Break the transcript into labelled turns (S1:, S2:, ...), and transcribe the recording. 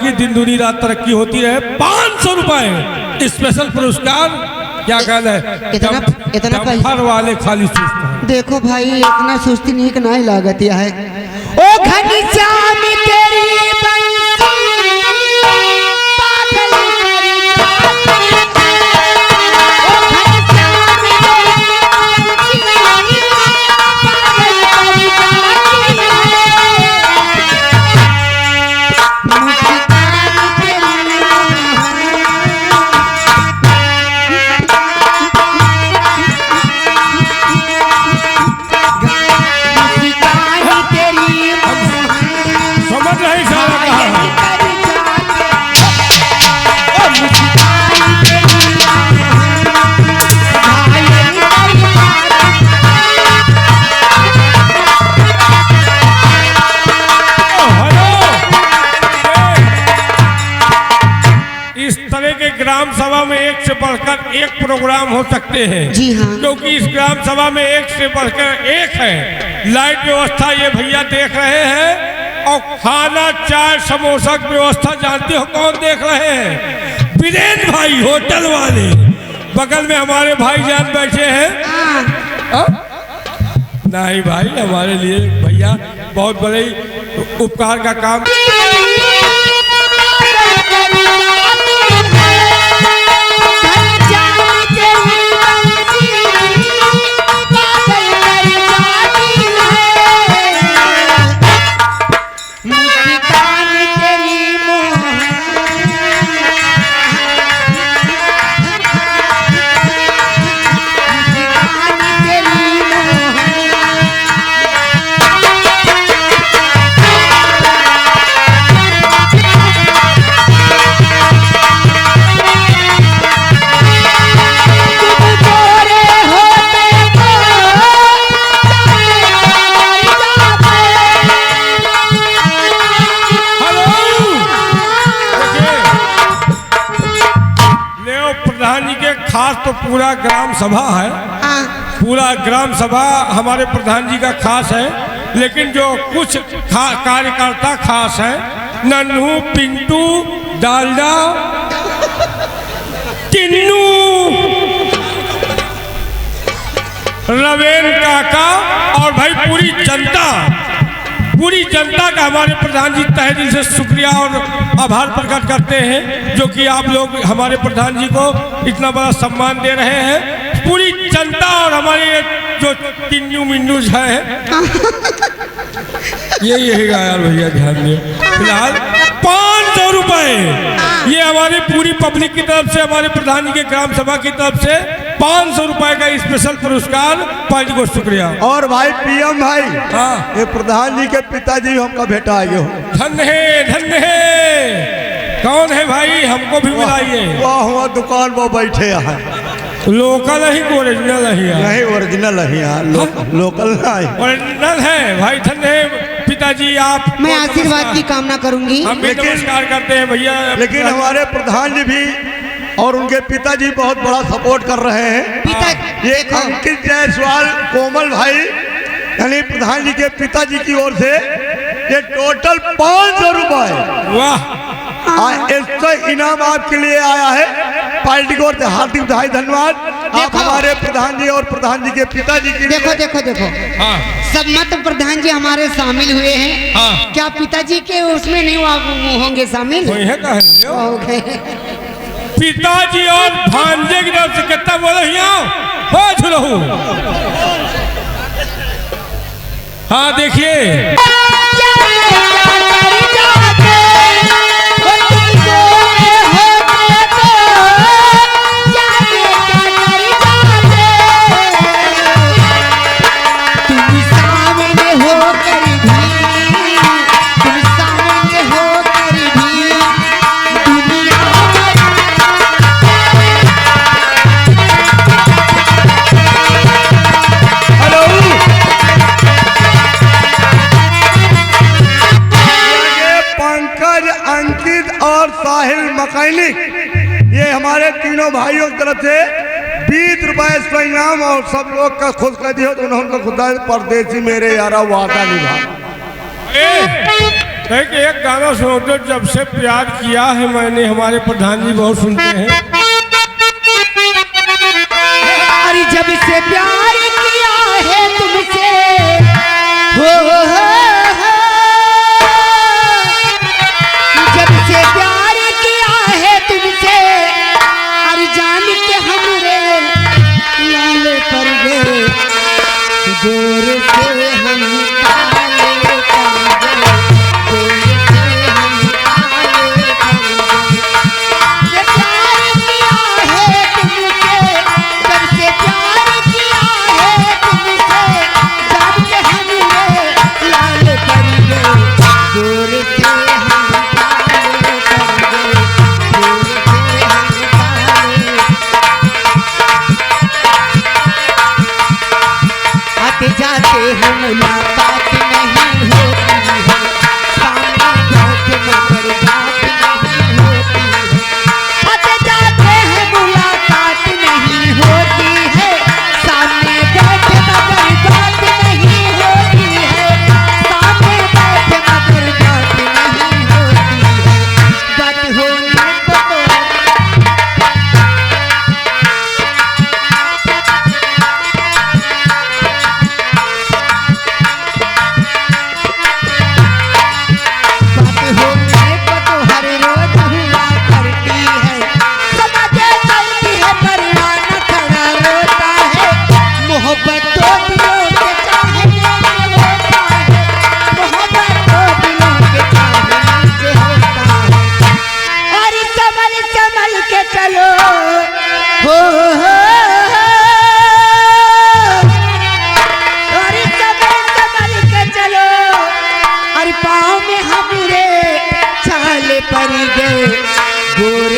S1: की दिन दुनी रात तरक्की होती रहे। 500 रुपए स्पेशल पुरस्कार। क्या कहना है?
S2: इतना
S1: डंपर वाले खाली सुस्त।
S2: देखो भाई इतना सुस्ती नहीं कि नहीं लागत है। ओ घनश्याम तेरी
S1: ग्राम सभा में एक से बढ़कर एक प्रोग्राम हो सकते हैं।
S2: जी हाँ।
S1: क्योंकि इस ग्राम सभा में एक से बढ़कर एक है। लाइट व्यवस्था ये भैया देख रहे हैं और खाना चाय समोसा की व्यवस्था जानते हो कौन देख रहे हैं? वीरेंद्र भाई होटल वाले। बगल में हमारे भाईजान बैठे हैं। नहीं भाई हमारे लिए भैया बहुत बड़े उपकार का काम। खास तो पूरा ग्राम सभा है। पूरा ग्राम सभा हमारे प्रधान जी का खास है। लेकिन जो कुछ कार्यकर्ता खास है, नन्हू, पिंटू, डालडा, टिन्नू, रवेन काका और भाई पूरी जनता का हमारे प्रधान जी तहे दिल से शुक्रिया और आभार प्रकट करते हैं, जो कि आप लोग हमारे प्रधान जी को इतना बड़ा सम्मान दे रहे हैं। पूरी जनता और हमारे जो टिन्नू मिन्नू है यही यार भैया ध्यान दिए। फिलहाल 500 रुपए ये हमारी पूरी पब्लिक की तरफ से, हमारे प्रधान जी के ग्राम सभा की तरफ से 500 रुपए का स्पेशल पुरस्कार। पार्टी को शुक्रिया।
S3: और भाई पीएम भाई,
S1: हाँ,
S3: ये प्रधान जी के पिताजी हमका भेटा आए हो।
S1: धन्य है। कौन है भाई? हमको भी मिलाइए।
S3: वाह हुआ दुकान वो बैठे हैं।
S1: लोकल है कि ओरिजिनल है?
S3: नहीं ओरिजिनल है यहाँ। लोकल नहीं
S1: ओरिजिनल है भाई। धन्य है पिताजी। आप
S2: मैं आशीर्वाद की कामना करूंगी।
S1: हम भी नमस्कार करते हैं भैया।
S3: लेकिन हमारे प्रधान जी भी और उनके पिताजी बहुत बड़ा सपोर्ट कर रहे हैं। ये अंकित जायसवाल कोमल भाई यानी प्रधान जी के पिताजी की ओर से ये टोटल 500 रुपए।
S1: वाह।
S3: इसका इनाम आपके लिए आया है। पार्टी को हार्दिक बधाई, धन्यवाद। आप हमारे प्रधान जी और प्रधान जी के पिताजी की
S2: देखो
S1: हाँ।
S2: सब मत प्रधान जी हमारे शामिल हुए हैं।
S1: हाँ।
S2: क्या पिताजी के उसमें नहीं होंगे शामिल?
S1: हो गए पिताजी और भांजे की तरफ से कितना बोले हो। हाँ देखिए
S3: ये हमारे तीनों भाइयों की तरफ से 20 रुपए इसका इनाम और सब लोग का खुश कर दिया तो उन्होंने खुदा परदेसी मेरे यारा वादा निभा।
S1: एक एक गाना सुनो तो जब से प्यार किया है मैंने, हमारे प्रधान जी बहुत सुनते हैं।
S2: अरे जब से प्यार किया है तुमसे हो, जब से प्यार किया है तुमसे, अरे जान के हमरे लाले पर गए, दूर से हम काले कर गए, दूर से हम काले कर गए। जब प्यार किया है तुमसे, जब से प्यार किया है तुमसे, जान के हमरे लाले पर गए, दूर से हम काले कर गए, दूर से हम काले। आते जाते हम मुलाकात नहीं होती है, सामने बैठे मगर बात नहीं होती है। आते जाते हैं मुलाकात नहीं होती है, सामने बैठे मगर बात नहीं होती है, सामने बैठे मगर बात नहीं होती है। बात होने को बात होने को तो हर रोज हुआ करती है, समझे चलती है परवान खड़ा रोता है। मोहब्बत तो दिलों के चाहने से होता है, मोहब्बत तो दिलों के चाहने से होता है। और संभल संभल के चलो हो, और संभल संभल के चलो, अरे पाँव में हमरे छाले पड़ गए, गोर